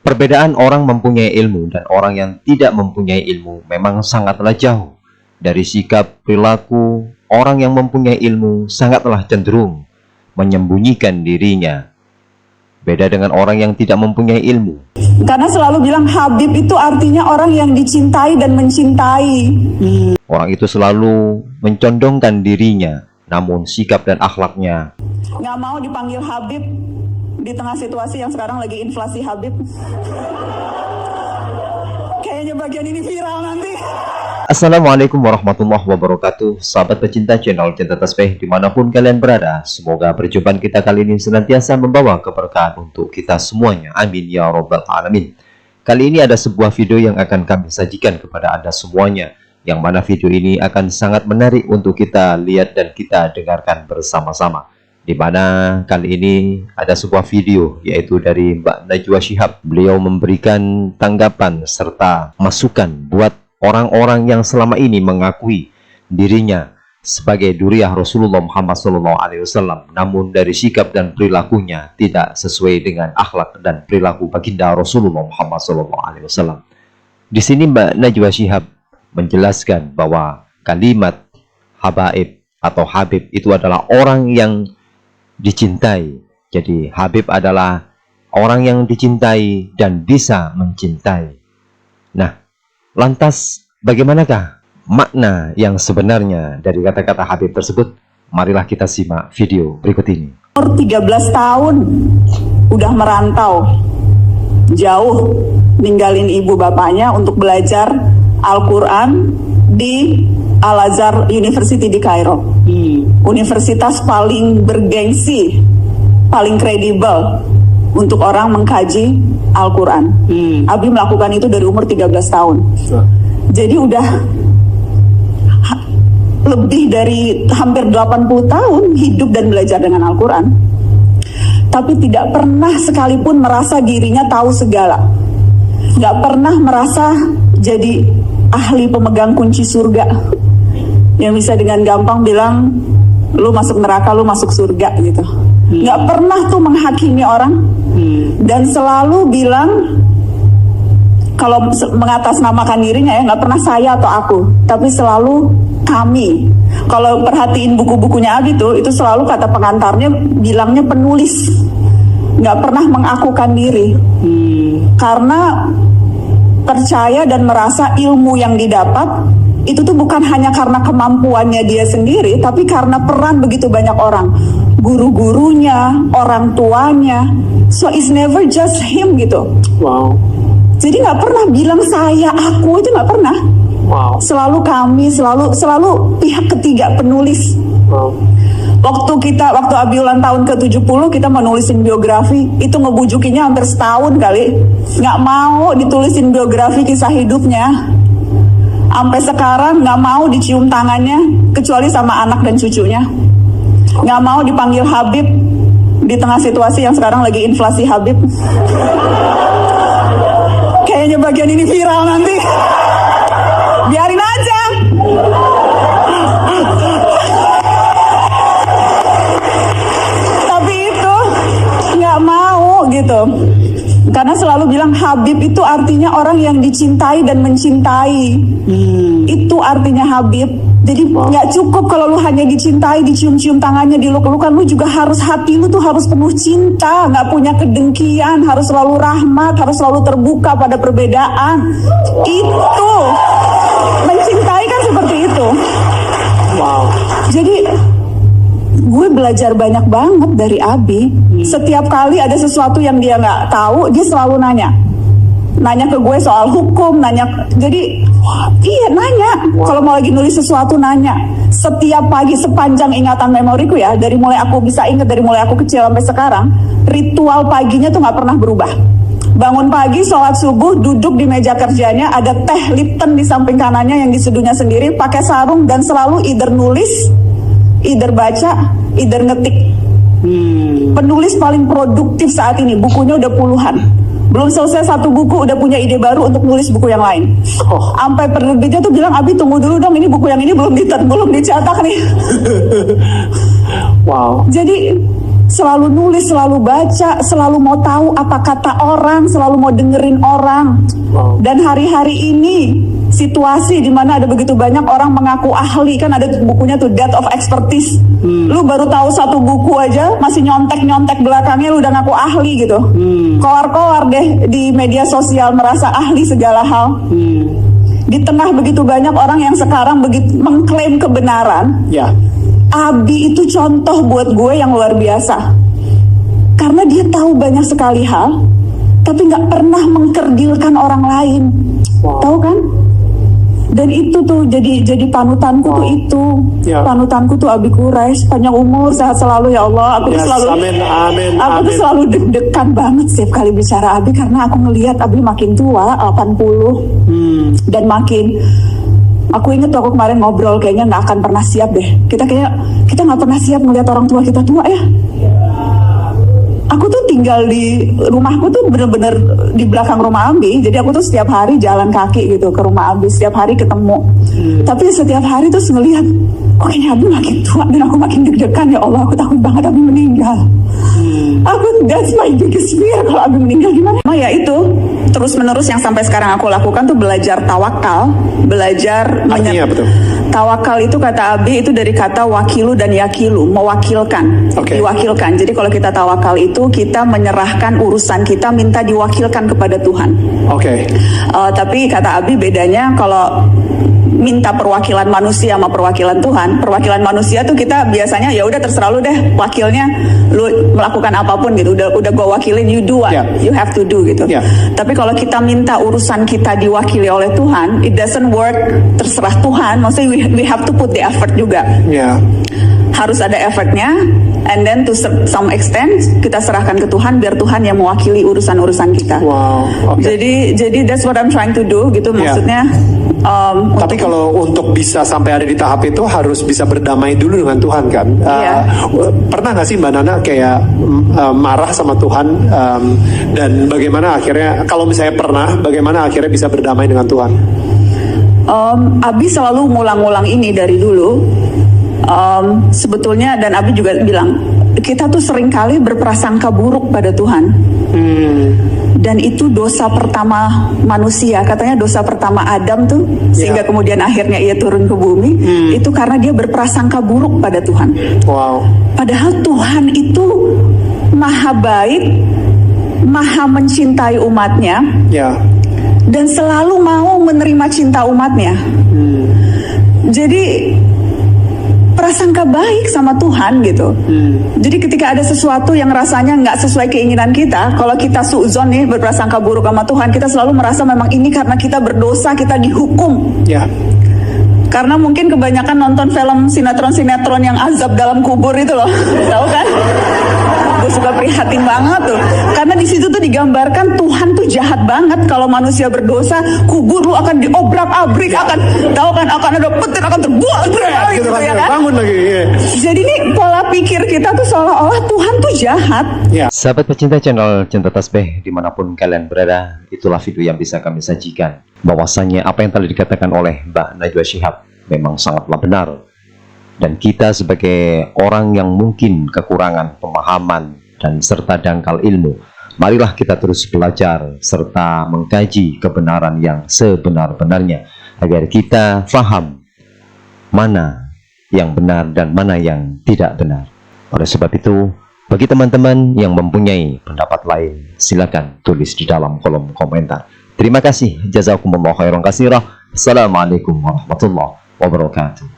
Perbedaan orang mempunyai ilmu dan orang yang tidak mempunyai ilmu memang sangatlah jauh. Dari sikap perilaku, orang yang mempunyai ilmu sangatlah cenderung menyembunyikan dirinya. Beda dengan orang yang tidak mempunyai ilmu. Karena selalu bilang Habib itu artinya orang yang dicintai dan mencintai. Orang itu selalu mencondongkan dirinya, namun sikap dan akhlaknya Nggak mau dipanggil Habib di tengah situasi yang sekarang lagi inflasi Habib. Kayaknya bagian ini viral nanti. Assalamualaikum warahmatullahi wabarakatuh. Sahabat pecinta channel Cinta Tasbih dimanapun kalian berada, semoga perjumpaan kita kali ini senantiasa membawa keberkahan untuk kita semuanya. Amin ya robbal alamin. Kali ini ada sebuah video yang akan kami sajikan kepada anda semuanya, yang mana video ini akan sangat menarik untuk kita lihat dan kita dengarkan bersama-sama. Di mana kali ini ada sebuah video yaitu dari Mbak Najwa Shihab. Beliau memberikan tanggapan serta masukan buat orang-orang yang selama ini mengakui dirinya sebagai duriah Rasulullah Muhammad SAW, namun dari sikap dan perilakunya tidak sesuai dengan akhlak dan perilaku baginda Rasulullah Muhammad SAW. Di sini Mbak Najwa Shihab menjelaskan bahwa kalimat habaib atau habib itu adalah orang yang dicintai. Jadi habib adalah orang yang dicintai dan bisa mencintai. Nah, lantas bagaimanakah makna yang sebenarnya dari kata-kata habib tersebut? Marilah kita simak video berikut ini. Umur 13 tahun udah merantau jauh, ninggalin ibu bapaknya untuk belajar Al-Quran di Al-Azhar University di Kairo. Universitas paling bergengsi, paling kredibel untuk orang mengkaji Al-Quran. Abi melakukan itu dari umur 13 tahun. Jadi udah lebih dari hampir 80 tahun hidup dan belajar dengan Al-Quran. Tapi tidak pernah sekalipun merasa dirinya tahu segala. Gak pernah merasa jadi ahli pemegang kunci surga yang bisa dengan gampang bilang lu masuk neraka, lu masuk surga gitu. Gak pernah tuh menghakimi orang. Dan selalu bilang, kalau mengatasnamakan dirinya ya, gak pernah saya atau aku, tapi selalu kami. Kalau perhatiin buku-bukunya Abi tuh, itu selalu kata pengantarnya bilangnya penulis, gak pernah mengakukan diri. Karena percaya dan merasa ilmu yang didapat itu tuh bukan hanya karena kemampuannya dia sendiri, tapi karena peran begitu banyak orang, guru-gurunya, orang tuanya. So it's never just him gitu. Wow. Jadi nggak pernah bilang saya, aku, itu nggak pernah. Wow. Selalu kami, selalu pihak ketiga penulis. Wow. Waktu Abi ulang tahun ke-70, kita mau nulisin biografi, itu ngebujukinya hampir setahun kali. Nggak mau ditulisin biografi kisah hidupnya. Sampai sekarang nggak mau dicium tangannya, kecuali sama anak dan cucunya. Nggak mau dipanggil Habib di tengah situasi yang sekarang lagi inflasi Habib. Kayaknya bagian ini viral nanti. Biarin aja. Tapi itu nggak mau gitu. Karena selalu bilang Habib itu artinya orang yang dicintai dan mencintai. Itu artinya Habib. Jadi nggak cukup kalau lu hanya dicintai, dicium-cium tangannya, diluk-lukan. Lu juga harus, hati lu tuh harus penuh cinta, nggak punya kedengkian, harus selalu rahmat, harus selalu terbuka pada perbedaan. Itu mencintai kan seperti itu. Wow. Jadi gue belajar banyak banget dari Abi. Setiap kali ada sesuatu yang dia nggak tahu, dia selalu nanya ke gue soal hukum, jadi iya nanya. Kalau mau lagi nulis sesuatu nanya. Setiap pagi sepanjang ingatan memoriku ya, dari mulai aku bisa ingat, dari mulai aku kecil sampai sekarang, ritual paginya tuh nggak pernah berubah. Bangun pagi, sholat subuh, duduk di meja kerjanya, ada teh Lipton di samping kanannya yang diseduhnya sendiri, pakai sarung, dan selalu either nulis, either baca, either ngetik. Penulis paling produktif saat ini, bukunya udah puluhan. Belum selesai satu buku udah punya ide baru untuk nulis buku yang lain. Sampai penerbitnya tuh bilang, Abi tunggu dulu dong, ini buku yang ini belum dicetak nih. Wow. Jadi selalu nulis, selalu baca, selalu mau tahu apa kata orang, selalu mau dengerin orang. Wow. Dan hari-hari ini situasi di mana ada begitu banyak orang mengaku ahli, kan ada bukunya tuh Death of Expertise. Lu baru tahu satu buku aja masih nyontek-nyontek belakangnya lu udah ngaku ahli gitu. Keluar-keluar deh di media sosial merasa ahli segala hal. Di tengah begitu banyak orang yang sekarang begitu mengklaim kebenaran. Ya. Abi itu contoh buat gue yang luar biasa. Karena dia tahu banyak sekali hal, tapi nggak pernah mengkerdilkan orang lain. Wow. Tahu kan? Dan itu tuh jadi panutanku tuh itu. Ya. Panutanku tuh Abi Quraisy, panjang umur, sehat selalu ya Allah. Aku tuh Yes, selalu amin, aku tuh amin. selalu deg-degan banget setiap kali bicara Abi karena aku ngelihat Abi makin tua, 80. Dan makin, aku inget tuh aku kemarin ngobrol kayaknya nggak akan pernah siap deh. Kita nggak pernah siap melihat orang tua kita tua ya. Aku tuh tinggal di rumahku tuh bener-bener di belakang rumah Abi. Jadi aku tuh setiap hari jalan kaki gitu ke rumah Abi, setiap hari ketemu. Tapi setiap hari terus ngelihat, kok kayaknya Abi makin tua dan aku makin deg-degan ya Allah. Aku takut banget Abi meninggal. That's my biggest fear kalau Abi meninggal gimana? Ya itu terus menerus yang sampai sekarang aku lakukan tuh belajar tawakal, belajar Artinya apa tuh? Tawakal itu kata Abi itu dari kata wakilu dan yakilu, mewakilkan, Oke. diwakilkan. Jadi kalau kita tawakal itu kita menyerahkan urusan kita, minta diwakilkan kepada Tuhan. Oke. Tapi kata Abi bedanya kalau minta perwakilan manusia sama perwakilan Tuhan. Perwakilan manusia tuh kita biasanya ya udah terserah lu deh, wakilnya lu melakukan apapun gitu. Udah gua wakilin, you do what Yeah. you have to do gitu. Yeah. Tapi kalau kita minta urusan kita diwakili oleh Tuhan, it doesn't work, terserah Tuhan. Maksudnya we have to put the effort juga. Ya. Harus ada effortnya, and then to some extent kita serahkan ke Tuhan biar Tuhan yang mewakili urusan-urusan kita. Wow. Oke. Jadi that's what I'm trying to do gitu. Yeah. Maksudnya Tapi kalau untuk bisa sampai ada di tahap itu harus bisa berdamai dulu dengan Tuhan kan. Iya. Pernah nggak sih Mbak Nana kayak marah sama Tuhan dan bagaimana akhirnya kalau misalnya pernah, bagaimana akhirnya bisa berdamai dengan Tuhan? Abi selalu ngulang-ngulang ini dari dulu. Sebetulnya dan Abi juga bilang kita tuh seringkali berprasangka buruk pada Tuhan. Dan itu dosa pertama manusia, katanya dosa pertama Adam tuh, sehingga kemudian akhirnya ia turun ke bumi, itu karena dia berprasangka buruk pada Tuhan. Wow. Padahal Tuhan itu maha baik, maha mencintai umatnya, Ya. dan selalu mau menerima cinta umatnya. Jadi prasangka baik sama Tuhan gitu. Jadi ketika ada sesuatu yang rasanya nggak sesuai keinginan kita, kalau kita suudzon nih berprasangka buruk sama Tuhan, kita selalu merasa memang ini karena kita berdosa, kita dihukum. Ya. Karena mungkin kebanyakan nonton film sinetron-sinetron yang azab dalam kubur itu loh, tahu kan? Gue suka prihatin banget tuh, karena di situ tuh digambarkan Tuhan tuh jahat banget. Kalau manusia berdosa, kubur lu akan diobrak-abrik, akan tahu kan, akan ada petir, akan terbuat gitu ya kan? Bangun lagi. Ya. Jadi ini pola pikir kita tuh seolah-olah Tuhan tuh jahat. Ya. Sahabat pecinta channel Cinta Tasbih dimanapun kalian berada, itulah video yang bisa kami sajikan. Bahwasanya apa yang telah dikatakan oleh Mbak Najwa Shihab memang sangatlah benar. Dan kita sebagai orang yang mungkin kekurangan pemahaman dan serta dangkal ilmu, marilah kita terus belajar serta mengkaji kebenaran yang sebenar-benarnya agar kita faham mana yang benar dan mana yang tidak benar. Oleh sebab itu, bagi teman-teman yang mempunyai pendapat lain, silakan tulis di dalam kolom komentar. Terima kasih. Jazakumullah khairan katsirah. Assalamualaikum warahmatullahi wabarakatuh.